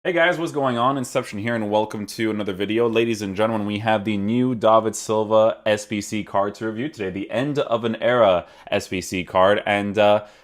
Hey guys, what's going on? Inception here, and welcome to another video. Ladies and gentlemen, we have the new David Silva SBC card to review today, the end of an era SBC card, and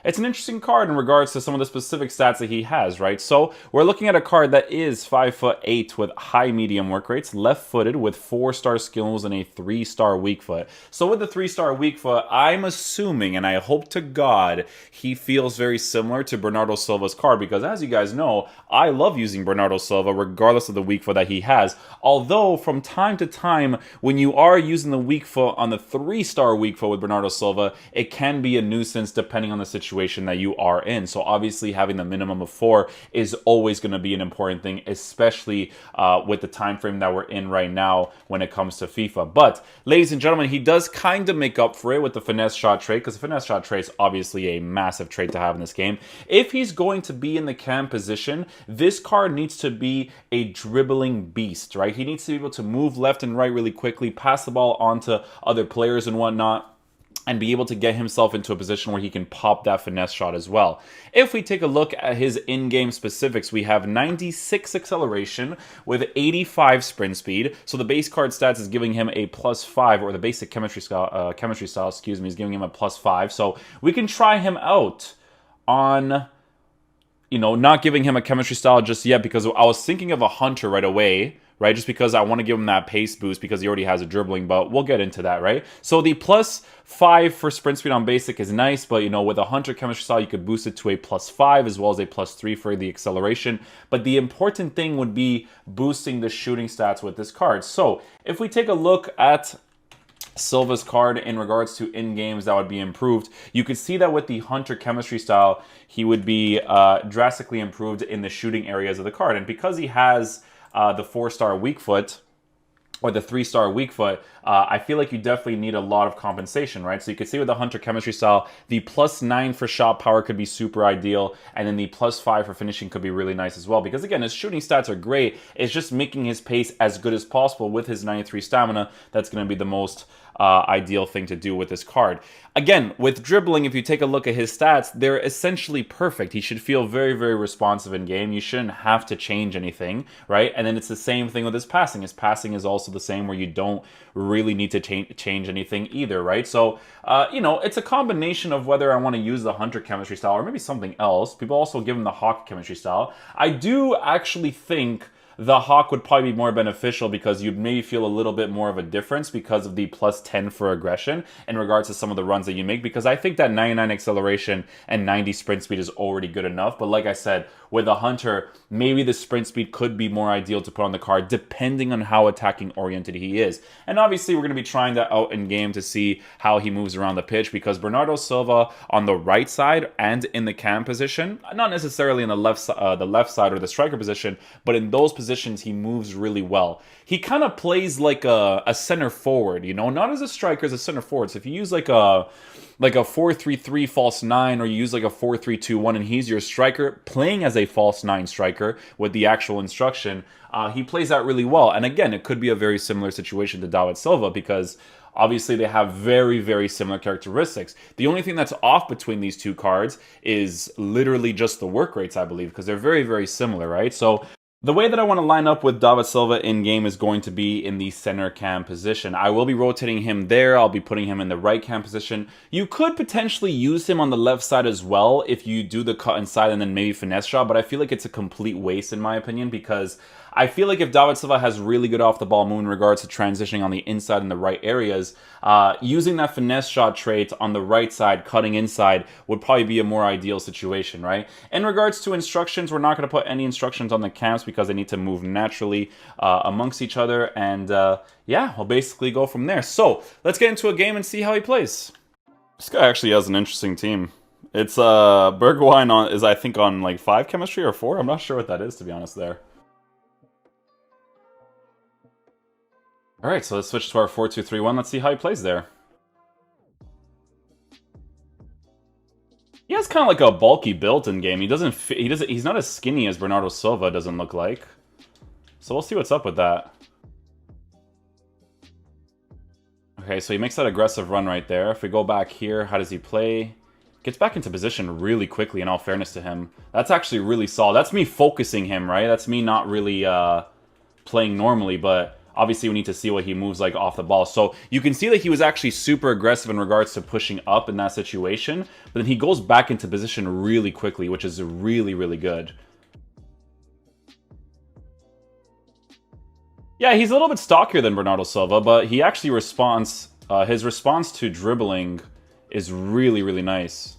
it's an interesting card in regards to some of the specific stats that he has, right? So we're looking at a card that is 5'8" with high medium work rates, left-footed with 4-star skills and a 3-star weak foot. So with the 3-star weak foot, I'm assuming, and I hope to God, he feels very similar to Bernardo Silva's card, because as you guys know, I love using Bernardo Silva regardless of the weak foot that he has. Although from time to time, when you are using the weak foot on the 3-star weak foot with Bernardo Silva, it can be a nuisance depending on the situation that you are in. So obviously having the minimum of 4 is always going to be an important thing, especially with the time frame that we're in right now when it comes to FIFA. But ladies and gentlemen, he does kind of make up for it with the finesse shot trait, because the finesse shot trait is obviously a massive trait to have in this game. If he's going to be in the cam position, this card needs to be a dribbling beast, right? He needs to be able to move left and right really quickly, pass the ball onto other players and whatnot, and be able to get himself into a position where he can pop that finesse shot as well. If we take a look at his in-game specifics, we have 96 acceleration with 85 sprint speed. So the base card stats is giving him a +5, or the basic chemistry style, excuse me, is giving him a +5. So we can try him out on, not giving him a chemistry style just yet, because I was thinking of a hunter right away, right? Just because I want to give him that pace boost because he already has a dribbling, but we'll get into that, right? So the +5 for sprint speed on basic is nice, but with a hunter chemistry style, you could boost it to a +5 as well as a +3 for the acceleration. But the important thing would be boosting the shooting stats with this card. So if we take a look at Silva's card in regards to in-games that would be improved, you could see that with the hunter chemistry style, he would be drastically improved in the shooting areas of the card. And because he has the 4-star weak foot, or the 3-star weak foot, I feel like you definitely need a lot of compensation, right? So you can see with the hunter chemistry style, the +9 for shot power could be super ideal, and then the +5 for finishing could be really nice as well. Because again, his shooting stats are great. It's just making his pace as good as possible with his 93 stamina. That's going to be the most ideal thing to do with this card. Again, with dribbling, if you take a look at his stats, they're essentially perfect. He should feel very, very responsive in game. You shouldn't have to change anything, right? And then it's the same thing with his passing. His passing is also the same, where you don't really need to change anything either, right? So, it's a combination of whether I want to use the hunter chemistry style or maybe something else. People also give him the hawk chemistry style. I do actually think the hawk would probably be more beneficial, because you'd maybe feel a little bit more of a difference because of the +10 for aggression in regards to some of the runs that you make, because I think that 99 acceleration and 90 sprint speed is already good enough. But like I said, with a hunter, maybe the sprint speed could be more ideal to put on the card depending on how attacking oriented he is. And obviously we're going to be trying that out in game to see how he moves around the pitch, because Bernardo Silva on the right side and in the cam position, not necessarily in the left side or the striker position, but in those positions he moves really well. He kind of plays like a center forward, not as a striker, as a center forward. So if you use like a 4-3-3 false 9, or you use like a 4-3-2-1 and he's your striker playing as a false 9 striker with the actual instruction, he plays that really well. And again, it could be a very similar situation to David Silva, because obviously they have very, very similar characteristics. The only thing that's off between these two cards is literally just the work rates, I believe, because they're very, very similar, right? So the way that I want to line up with David Silva in-game is going to be in the center cam position. I will be rotating him there. I'll be putting him in the right cam position. You could potentially use him on the left side as well if you do the cut inside and then maybe finesse shot, but I feel like it's a complete waste in my opinion, because I feel like if David Silva has really good off-the-ball move in regards to transitioning on the inside and the right areas, using that finesse shot trait on the right side, cutting inside, would probably be a more ideal situation, right? In regards to instructions, we're not going to put any instructions on the camps because they need to move naturally amongst each other, and yeah, we'll basically go from there. So, let's get into a game and see how he plays. This guy actually has an interesting team. It's Bergwijn is I think on like 5 chemistry or 4. I'm not sure what that is, to be honest there. Alright, so let's switch to our 4-2-3-1. Let's see how he plays there. He has kind of like a bulky build in game. He's not as skinny as Bernardo Silva, doesn't look like. So we'll see what's up with that. Okay, so he makes that aggressive run right there. If we go back here, how does he play? Gets back into position really quickly, in all fairness to him. That's actually really solid. That's me focusing him, right? That's me not really playing normally, but obviously we need to see what he moves like off the ball. So you can see that he was actually super aggressive in regards to pushing up in that situation, but then he goes back into position really quickly, which is really, really good. Yeah, he's a little bit stockier than Bernardo Silva, but he actually responds, his response to dribbling is really, really nice.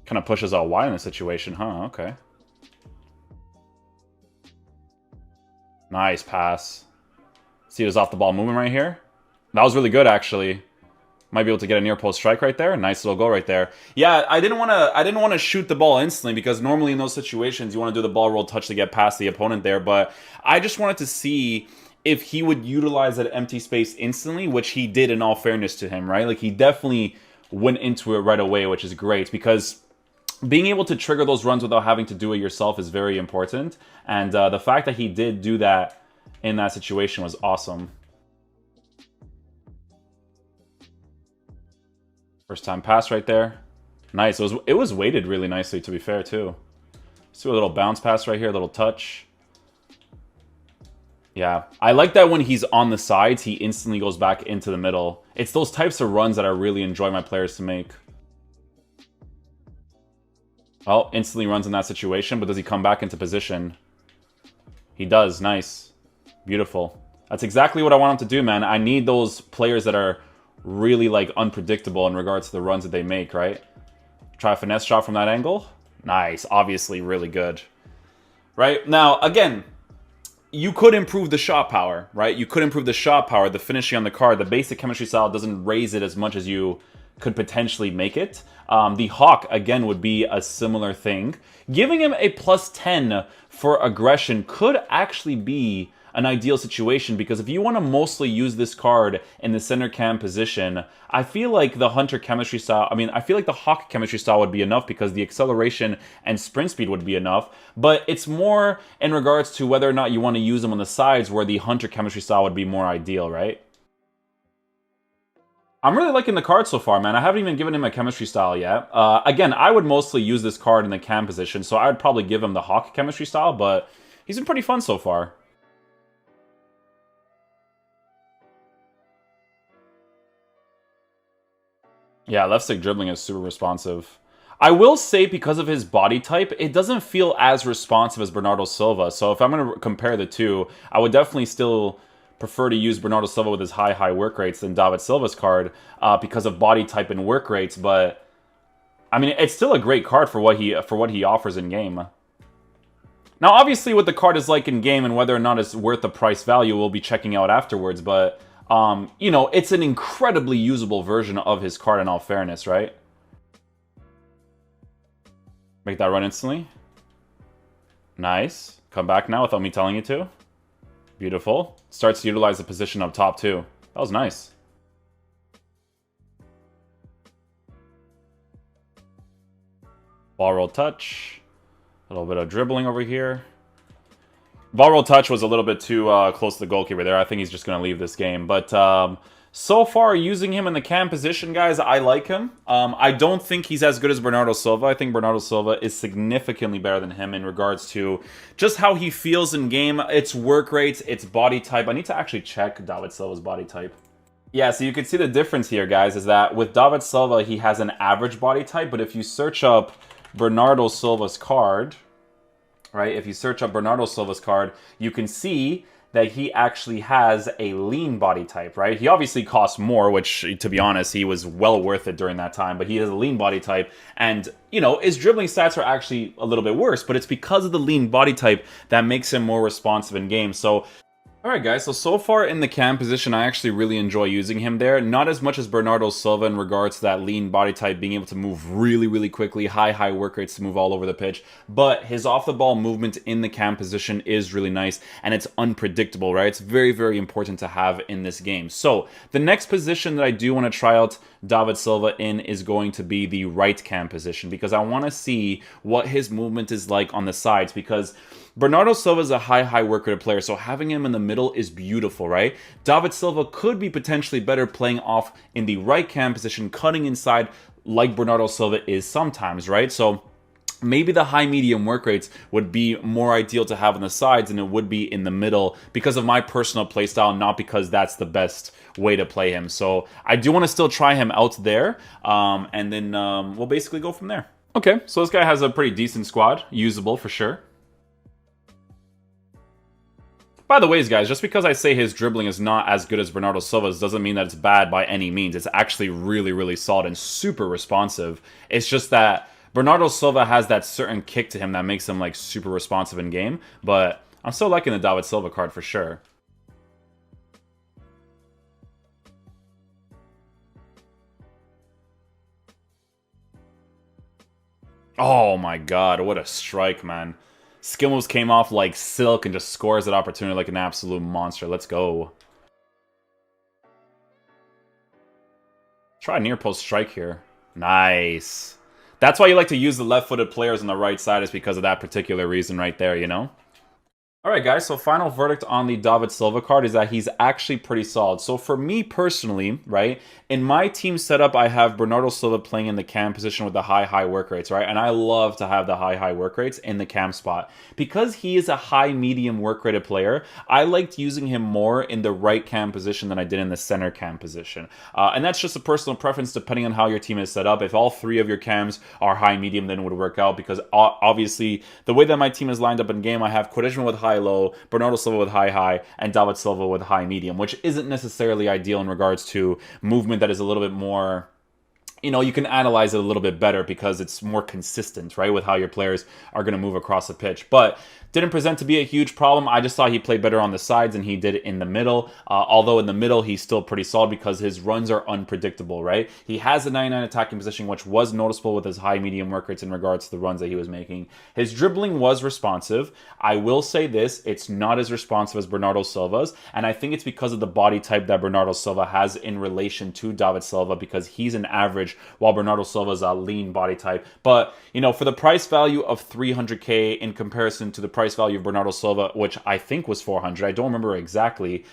Kind of pushes out wide in this situation, huh? Okay. Nice pass. See his off-the-ball movement right here? That was really good, actually. Might be able to get a near-post strike right there. Nice little goal right there. Yeah, I didn't want to shoot the ball instantly because normally in those situations you want to do the ball roll touch to get past the opponent there, but I just wanted to see if he would utilize that empty space instantly, which he did in all fairness to him, right? Like, he definitely went into it right away, which is great because being able to trigger those runs without having to do it yourself is very important. And the fact that he did do that in that situation was awesome. First time pass right there. Nice. It was weighted really nicely, to be fair, too. Let's do a little bounce pass right here, a little touch. Yeah, I like that when he's on the sides, he instantly goes back into the middle. It's those types of runs that I really enjoy my players to make. Oh, instantly runs in that situation, but does he come back into position? He does. Nice. Beautiful. That's exactly what I want him to do, man. I need those players that are really, like, unpredictable in regards to the runs that they make, right? Try a finesse shot from that angle. Nice. Obviously really good. Right? Now, again, you could improve the shot power, right? You could improve the shot power, the finishing on the card. The basic chemistry style doesn't raise it as much as you could potentially make it. The Hawk, again, would be a similar thing. Giving him a +10 for aggression could actually be an ideal situation because if you want to mostly use this card in the center cam position, I feel like the Hunter chemistry style, I feel like the Hawk chemistry style would be enough because the acceleration and sprint speed would be enough, but it's more in regards to whether or not you want to use them on the sides where the Hunter chemistry style would be more ideal, right? I'm really liking the card so far, man. I haven't even given him a chemistry style yet. Again, I would mostly use this card in the cam position, so I would probably give him the Hawk chemistry style, but he's been pretty fun so far. Yeah, left stick dribbling is super responsive. I will say because of his body type, it doesn't feel as responsive as Bernardo Silva. So if I'm going to compare the two, I would definitely still prefer to use Bernardo Silva with his high work rates than David Silva's card because of body type and work rates. But I mean, it's still a great card for what he offers in game. Now, obviously, what the card is like in game and whether or not it's worth the price value, we'll be checking out afterwards. But you know, it's an incredibly usable version of his card in all fairness, right? Make that run instantly. Nice. Come back now without me telling you to. Beautiful. Starts to utilize the position up top too. That was nice. Ball roll touch. A little bit of dribbling over here. Ball roll touch was a little bit too close to the goalkeeper there. I think he's just going to leave this game. But so far, using him in the cam position, guys, I like him. I don't think he's as good as Bernardo Silva. I think Bernardo Silva is significantly better than him in regards to just how he feels in game. Its work rates, its body type. I need to actually check David Silva's body type. Yeah, so you can see the difference here, guys, is that with David Silva, he has an average body type. But if you search up Bernardo Silva's card, right? If you search up Bernardo Silva's card, you can see that he actually has a lean body type, right? He obviously costs more, which, to be honest, he was well worth it during that time, but he has a lean body type, and, you know, his dribbling stats are actually a little bit worse, but it's because of the lean body type that makes him more responsive in game. So, alright guys, so far in the cam position, I actually really enjoy using him there. Not as much as Bernardo Silva in regards to that lean body type, being able to move really quickly, high work rates to move all over the pitch. But his off-the-ball movement in the cam position is really nice, and it's unpredictable, right? It's very important to have in this game. So, the next position that I do want to try out David Silva in is going to be the right cam position, because I want to see what his movement is like on the sides, because Bernardo Silva is a high work rate player, so having him in the middle is beautiful, right? David Silva could be potentially better playing off in the right cam position, cutting inside like Bernardo Silva is sometimes, right? So maybe the high-medium work rates would be more ideal to have on the sides than it would be in the middle because of my personal playstyle, not because that's the best way to play him. So I do want to still try him out there, and then we'll basically go from there. Okay, so this guy has a pretty decent squad, usable for sure. By the way, guys, just because I say his dribbling is not as good as Bernardo Silva's doesn't mean that it's bad by any means. It's actually really solid and super responsive. It's just that Bernardo Silva has that certain kick to him that makes him like super responsive in game, but I'm still liking the David Silva card for sure. Oh my god, what a strike, man. Skill moves came off like silk and just scores that opportunity like an absolute monster. Let's go. Try a near post strike here. Nice. That's why you like to use the left-footed players on the right side, is because of that particular reason right there, you know? Alright guys, so final verdict on the David Silva card is that he's actually pretty solid. So for me personally, right, in my team setup, I have Bernardo Silva playing in the cam position with the high work rates, right? And I love to have the high work rates in the cam spot. Because he is a high-medium work rated player, I liked using him more in the right cam position than I did in the center cam position. And that's just a personal preference depending on how your team is set up. If all three of your cams are high-medium, then it would work out, because obviously the way that my team is lined up in game, I have Quaresma with high-low, Bernardo Silva with high, and David Silva with high-medium, which isn't necessarily ideal in regards to movement that is a little bit more, you know, you can analyze it a little bit better because it's more consistent, right, with how your players are going to move across the pitch. But didn't present to be a huge problem. I just thought he played better on the sides than he did in the middle. Although in the middle, he's still pretty solid because his runs are unpredictable, right? He has a 99 attacking position, which was noticeable with his high-medium work rates in regards to the runs that he was making. His dribbling was responsive. I will say this, it's not as responsive as Bernardo Silva's, and I think it's because of the body type that Bernardo Silva has in relation to David Silva, because he's an average while Bernardo Silva's a lean body type. But, you know, for the price value of 300k in comparison to the price value of Bernardo Silva, which I think was 400, I don't remember exactly,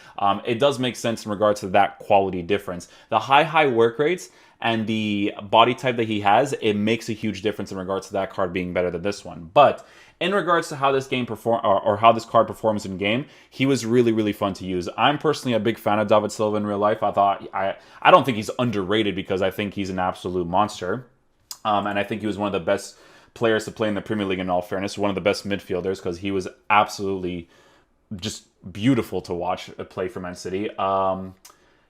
it does make sense in regards to that quality difference. The high work rates and the body type that he has, it makes a huge difference in regards to that card being better than this one. But in regards to how this game or how this card performs in game, he was really fun to use. I'm personally a big fan of David Silva in real life. I don't think he's underrated, because I think he's an absolute monster, and I think he was one of the best players to play in the Premier League, in all fairness, one of the best midfielders, because he was absolutely just beautiful to watch play for Man City.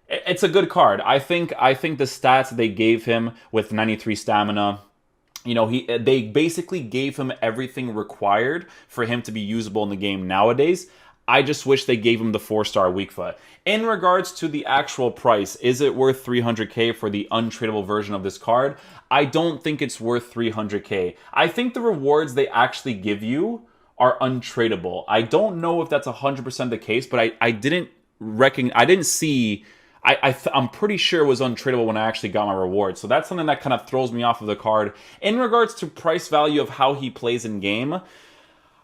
It's a good card. I think the stats they gave him with 93 stamina, you know, they basically gave him everything required for him to be usable in the game nowadays. I just wish they gave him the 4-star weak foot. In regards to the actual price, is it worth 300k for the untradeable version of this card? I don't think it's worth 300k. I think the rewards they actually give you are untradeable. I don't know if that's 100% the case, but I'm pretty sure it was untradeable when I actually got my reward. So that's something that kind of throws me off of the card. In regards to price value of how he plays in game,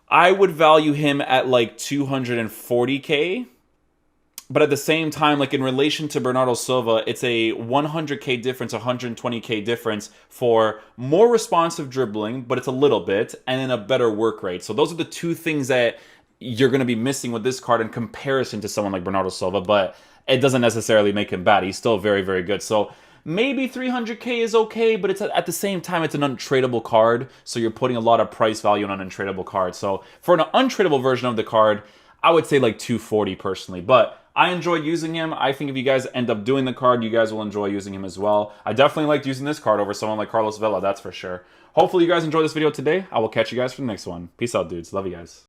I would value him at like 240k. But at the same time, like in relation to Bernardo Silva, it's a 100k difference, 120k difference for more responsive dribbling, but it's a little bit, and then a better work rate. So those are the two things that you're going to be missing with this card in comparison to someone like Bernardo Silva, but it doesn't necessarily make him bad. He's still very good. So maybe 300k is okay, but it's at the same time, it's an untradeable card, so you're putting a lot of price value on an untradeable card. So for an untradeable version of the card, I would say like 240 personally, but I enjoyed using him. I think if you guys end up doing the card, you guys will enjoy using him as well. I definitely liked using this card over someone like Carlos Vela, that's for sure. Hopefully you guys enjoyed this video today. I will catch you guys for the next one. Peace out, dudes. Love you guys.